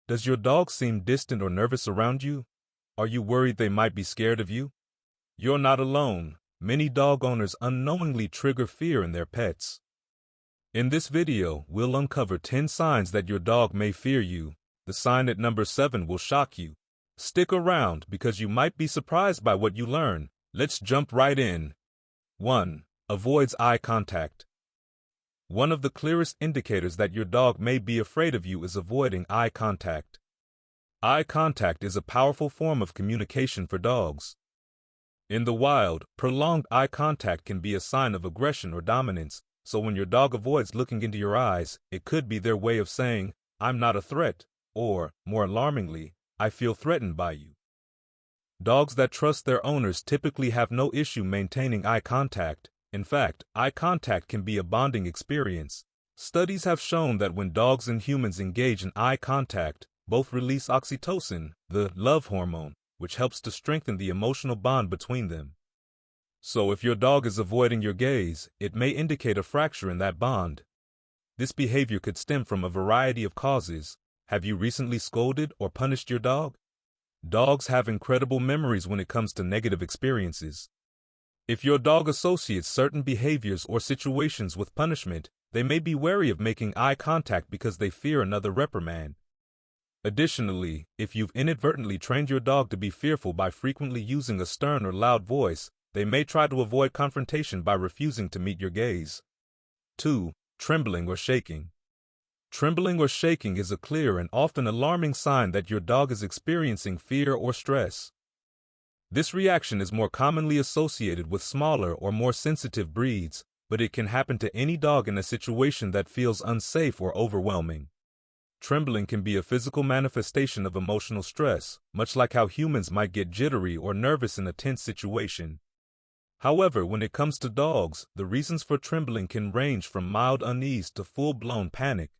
Does your dog seem distant or nervous around you? Are you worried they might be scared of you? You're not alone. Many dog owners unknowingly trigger fear in their pets. In this video, we'll uncover 10 signs that your dog may fear you. The sign at number 7 will shock you. Stick around because you might be surprised by what you learn. Let's jump right in. 1. Avoids eye contact. One of the clearest indicators that your dog may be afraid of you is avoiding eye contact. Eye contact is a powerful form of communication for dogs. In the wild, prolonged eye contact can be a sign of aggression or dominance, so when your dog avoids looking into your eyes, it could be their way of saying, "I'm not a threat," or, more alarmingly, "I feel threatened by you." Dogs that trust their owners typically have no issue maintaining eye contact. In fact, eye contact can be a bonding experience. Studies have shown that when dogs and humans engage in eye contact, both release oxytocin, the love hormone, which helps to strengthen the emotional bond between them. So if your dog is avoiding your gaze, it may indicate a fracture in that bond. This behavior could stem from a variety of causes. Have you recently scolded or punished your dog? Dogs have incredible memories when it comes to negative experiences. If your dog associates certain behaviors or situations with punishment, they may be wary of making eye contact because they fear another reprimand. Additionally, if you've inadvertently trained your dog to be fearful by frequently using a stern or loud voice, they may try to avoid confrontation by refusing to meet your gaze. 2. Trembling or shaking. Trembling or shaking is a clear and often alarming sign that your dog is experiencing fear or stress. This reaction is more commonly associated with smaller or more sensitive breeds, but it can happen to any dog in a situation that feels unsafe or overwhelming. Trembling can be a physical manifestation of emotional stress, much like how humans might get jittery or nervous in a tense situation. However, when it comes to dogs, the reasons for trembling can range from mild unease to full-blown panic.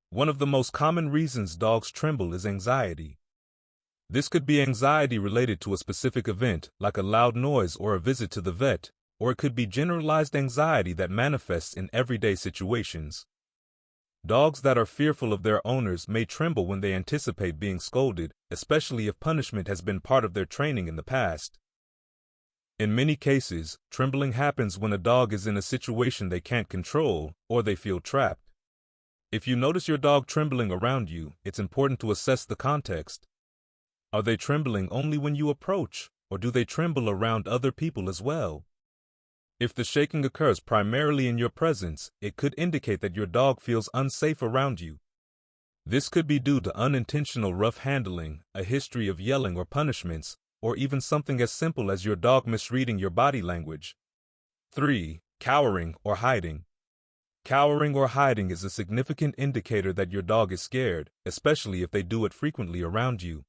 One of the most common reasons dogs tremble is anxiety. This could be anxiety related to a specific event, like a loud noise or a visit to the vet, or it could be generalized anxiety that manifests in everyday situations. Dogs that are fearful of their owners may tremble when they anticipate being scolded, especially if punishment has been part of their training in the past. In many cases, trembling happens when a dog is in a situation they can't control, or they feel trapped. If you notice your dog trembling around you, it's important to assess the context. Are they trembling only when you approach, or do they tremble around other people as well? If the shaking occurs primarily in your presence, it could indicate that your dog feels unsafe around you. This could be due to unintentional rough handling, a history of yelling or punishments, or even something as simple as your dog misreading your body language. 3. Cowering or hiding. Cowering or hiding is a significant indicator that your dog is scared, especially if they do it frequently around you.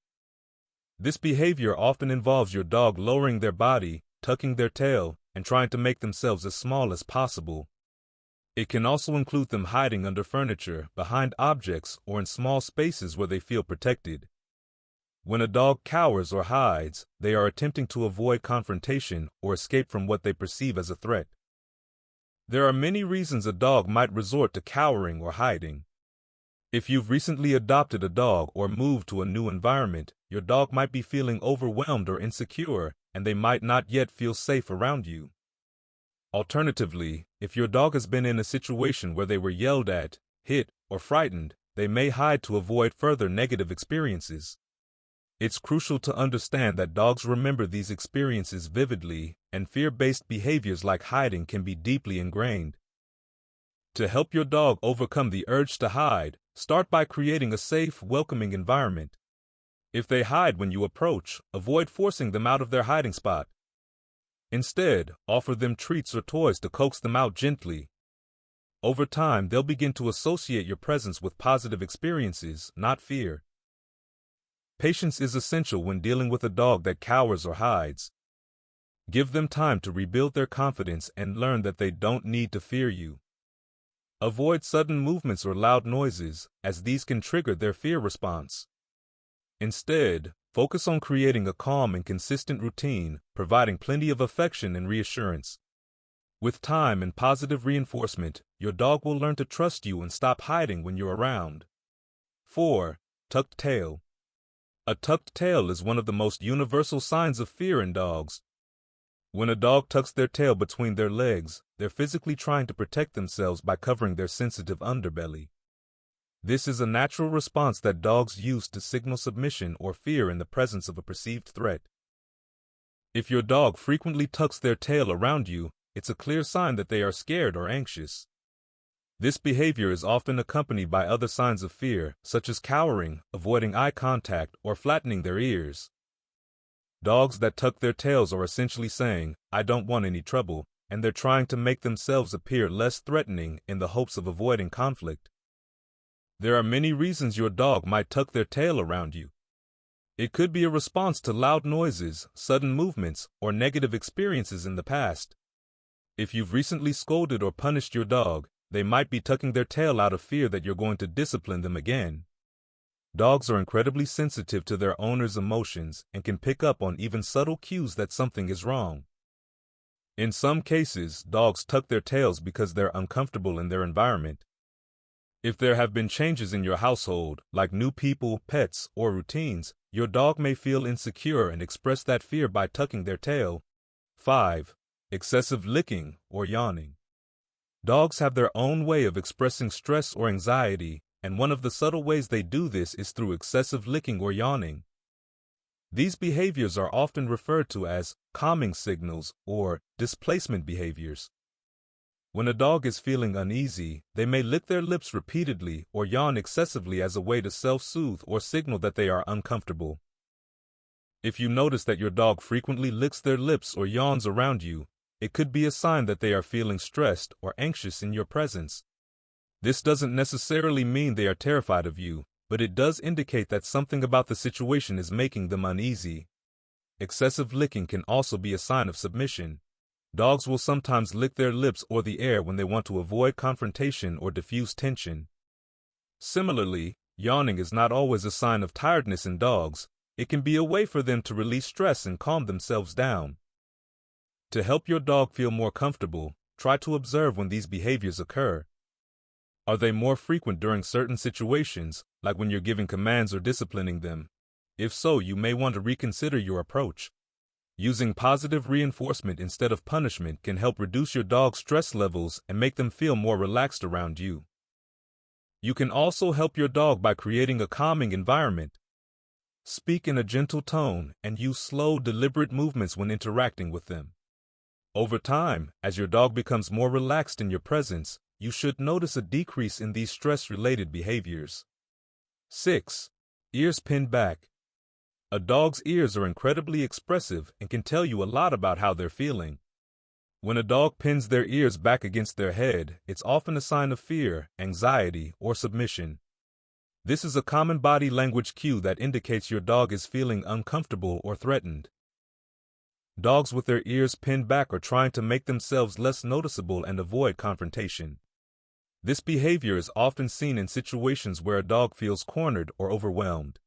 This behavior often involves your dog lowering their body, tucking their tail, and trying to make themselves as small as possible. It can also include them hiding under furniture, behind objects, or in small spaces where they feel protected. When a dog cowers or hides, they are attempting to avoid confrontation or escape from what they perceive as a threat. There are many reasons a dog might resort to cowering or hiding. If you've recently adopted a dog or moved to a new environment, your dog might be feeling overwhelmed or insecure, and they might not yet feel safe around you. Alternatively, if your dog has been in a situation where they were yelled at, hit, or frightened, they may hide to avoid further negative experiences. It's crucial to understand that dogs remember these experiences vividly, and fear-based behaviors like hiding can be deeply ingrained. To help your dog overcome the urge to hide, start by creating a safe, welcoming environment. If they hide when you approach, avoid forcing them out of their hiding spot. Instead, offer them treats or toys to coax them out gently. Over time, they'll begin to associate your presence with positive experiences, not fear. Patience is essential when dealing with a dog that cowers or hides. Give them time to rebuild their confidence and learn that they don't need to fear you. Avoid sudden movements or loud noises, as these can trigger their fear response. Instead, focus on creating a calm and consistent routine, providing plenty of affection and reassurance. With time and positive reinforcement, your dog will learn to trust you and stop hiding when you're around. 4. Tucked tail. A tucked tail is one of the most universal signs of fear in dogs. When a dog tucks their tail between their legs, they're physically trying to protect themselves by covering their sensitive underbelly. This is a natural response that dogs use to signal submission or fear in the presence of a perceived threat. If your dog frequently tucks their tail around you, it's a clear sign that they are scared or anxious. This behavior is often accompanied by other signs of fear, such as cowering, avoiding eye contact, or flattening their ears. Dogs that tuck their tails are essentially saying, "I don't want any trouble," and they're trying to make themselves appear less threatening in the hopes of avoiding conflict. There are many reasons your dog might tuck their tail around you. It could be a response to loud noises, sudden movements, or negative experiences in the past. If you've recently scolded or punished your dog, they might be tucking their tail out of fear that you're going to discipline them again. Dogs are incredibly sensitive to their owner's emotions and can pick up on even subtle cues that something is wrong. In some cases, dogs tuck their tails because they're uncomfortable in their environment. If there have been changes in your household, like new people, pets, or routines, your dog may feel insecure and express that fear by tucking their tail. 5. Excessive licking or yawning. Dogs have their own way of expressing stress or anxiety, and one of the subtle ways they do this is through excessive licking or yawning. These behaviors are often referred to as calming signals or displacement behaviors. When a dog is feeling uneasy, they may lick their lips repeatedly or yawn excessively as a way to self-soothe or signal that they are uncomfortable. If you notice that your dog frequently licks their lips or yawns around you, it could be a sign that they are feeling stressed or anxious in your presence. This doesn't necessarily mean they are terrified of you, but it does indicate that something about the situation is making them uneasy. Excessive licking can also be a sign of submission. Dogs will sometimes lick their lips or the air when they want to avoid confrontation or diffuse tension. Similarly, yawning is not always a sign of tiredness in dogs. It can be a way for them to release stress and calm themselves down. To help your dog feel more comfortable, try to observe when these behaviors occur. Are they more frequent during certain situations, like when you're giving commands or disciplining them? If so, you may want to reconsider your approach. Using positive reinforcement instead of punishment can help reduce your dog's stress levels and make them feel more relaxed around you. You can also help your dog by creating a calming environment. Speak in a gentle tone and use slow, deliberate movements when interacting with them. Over time, as your dog becomes more relaxed in your presence, you should notice a decrease in these stress-related behaviors. 6. Ears pinned back. A dog's ears are incredibly expressive and can tell you a lot about how they're feeling. When a dog pins their ears back against their head, it's often a sign of fear, anxiety, or submission. This is a common body language cue that indicates your dog is feeling uncomfortable or threatened. Dogs with their ears pinned back are trying to make themselves less noticeable and avoid confrontation. This behavior is often seen in situations where a dog feels cornered or overwhelmed.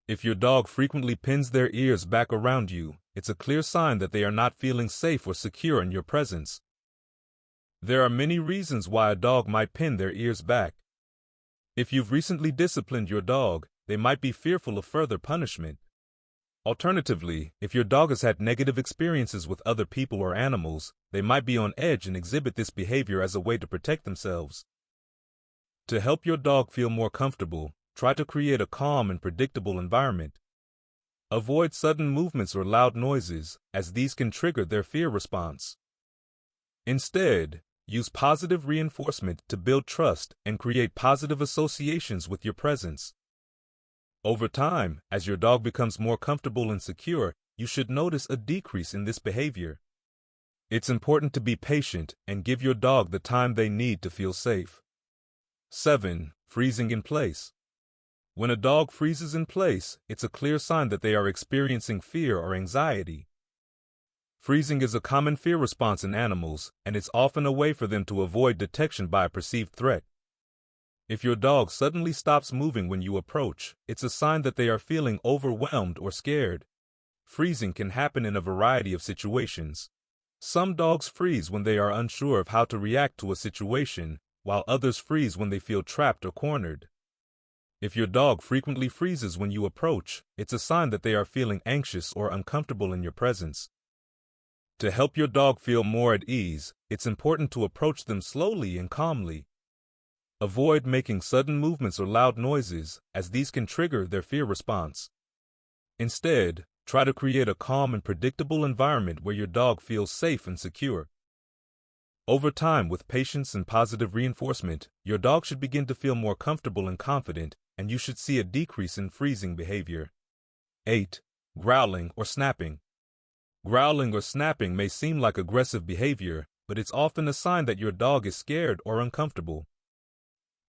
If your dog frequently pins their ears back around you, it's a clear sign that they are not feeling safe or secure in your presence. There are many reasons why a dog might pin their ears back. If you've recently disciplined your dog, they might be fearful of further punishment. Alternatively, if your dog has had negative experiences with other people or animals, they might be on edge and exhibit this behavior as a way to protect themselves. To help your dog feel more comfortable, try to create a calm and predictable environment. Avoid sudden movements or loud noises, as these can trigger their fear response. Instead, use positive reinforcement to build trust and create positive associations with your presence. Over time, as your dog becomes more comfortable and secure, you should notice a decrease in this behavior. It's important to be patient and give your dog the time they need to feel safe. 7. Freezing in place. When a dog freezes in place, it's a clear sign that they are experiencing fear or anxiety. Freezing is a common fear response in animals, and it's often a way for them to avoid detection by a perceived threat. If your dog suddenly stops moving when you approach, it's a sign that they are feeling overwhelmed or scared. Freezing can happen in a variety of situations. Some dogs freeze when they are unsure of how to react to a situation, while others freeze when they feel trapped or cornered. If your dog frequently freezes when you approach, it's a sign that they are feeling anxious or uncomfortable in your presence. To help your dog feel more at ease, it's important to approach them slowly and calmly. Avoid making sudden movements or loud noises, as these can trigger their fear response. Instead, try to create a calm and predictable environment where your dog feels safe and secure. Over time, with patience and positive reinforcement, your dog should begin to feel more comfortable and confident, and you should see a decrease in freezing behavior. 8. Growling or snapping. Growling or snapping may seem like aggressive behavior, but it's often a sign that your dog is scared or uncomfortable.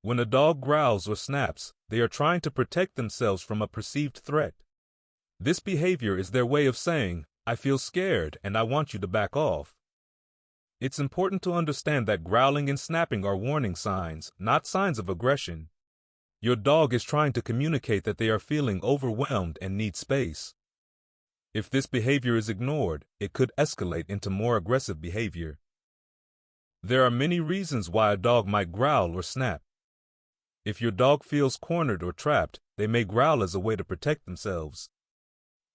When a dog growls or snaps, they are trying to protect themselves from a perceived threat. This behavior is their way of saying, "I feel scared and I want you to back off." It's important to understand that growling and snapping are warning signs, not signs of aggression. Your dog is trying to communicate that they are feeling overwhelmed and need space. If this behavior is ignored, it could escalate into more aggressive behavior. There are many reasons why a dog might growl or snap. If your dog feels cornered or trapped, they may growl as a way to protect themselves.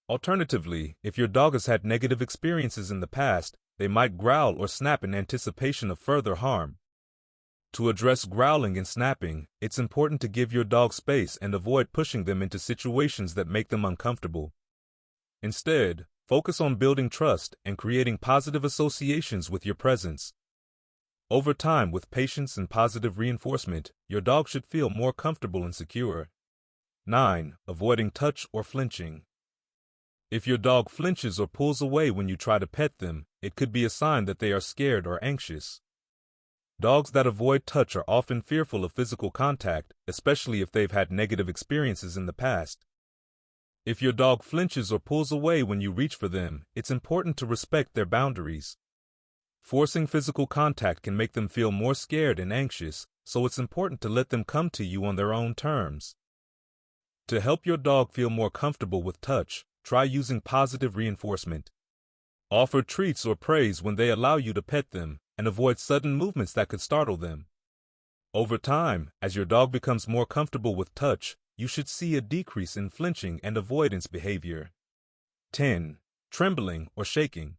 Alternatively, if your dog has had negative experiences in the past, they might growl or snap in anticipation of further harm. To address growling and snapping, it's important to give your dog space and avoid pushing them into situations that make them uncomfortable. Instead, focus on building trust and creating positive associations with your presence. Over time, with patience and positive reinforcement, your dog should feel more comfortable and secure. 9. Avoiding touch or flinching. If your dog flinches or pulls away when you try to pet them, it could be a sign that they are scared or anxious. Dogs that avoid touch are often fearful of physical contact, especially if they've had negative experiences in the past. If your dog flinches or pulls away when you reach for them, it's important to respect their boundaries. Forcing physical contact can make them feel more scared and anxious, so it's important to let them come to you on their own terms. To help your dog feel more comfortable with touch, try using positive reinforcement. Offer treats or praise when they allow you to pet them, and avoid sudden movements that could startle them. Over time, as your dog becomes more comfortable with touch, you should see a decrease in flinching and avoidance behavior. 10. Trembling or shaking.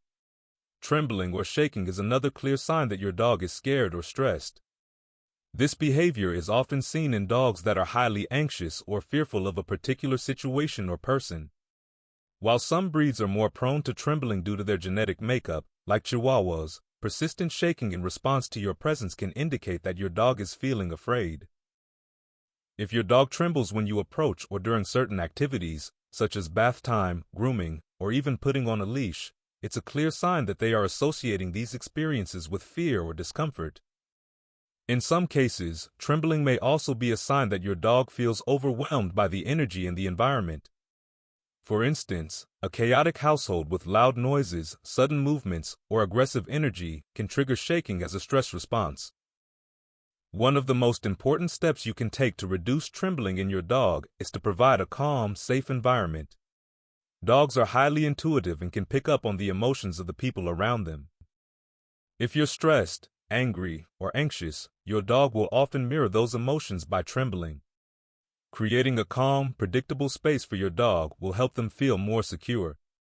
Trembling or shaking is another clear sign that your dog is scared or stressed. This behavior is often seen in dogs that are highly anxious or fearful of a particular situation or person. While some breeds are more prone to trembling due to their genetic makeup, like Chihuahuas, persistent shaking in response to your presence can indicate that your dog is feeling afraid. If your dog trembles when you approach or during certain activities, such as bath time, grooming, or even putting on a leash, it's a clear sign that they are associating these experiences with fear or discomfort. In some cases, trembling may also be a sign that your dog feels overwhelmed by the energy in the environment. For instance, a chaotic household with loud noises, sudden movements, or aggressive energy can trigger shaking as a stress response. One of the most important steps you can take to reduce trembling in your dog is to provide a calm, safe environment. Dogs are highly intuitive and can pick up on the emotions of the people around them. If you're stressed, angry, or anxious, your dog will often mirror those emotions by trembling. Creating a calm, predictable space for your dog will help them feel more secure.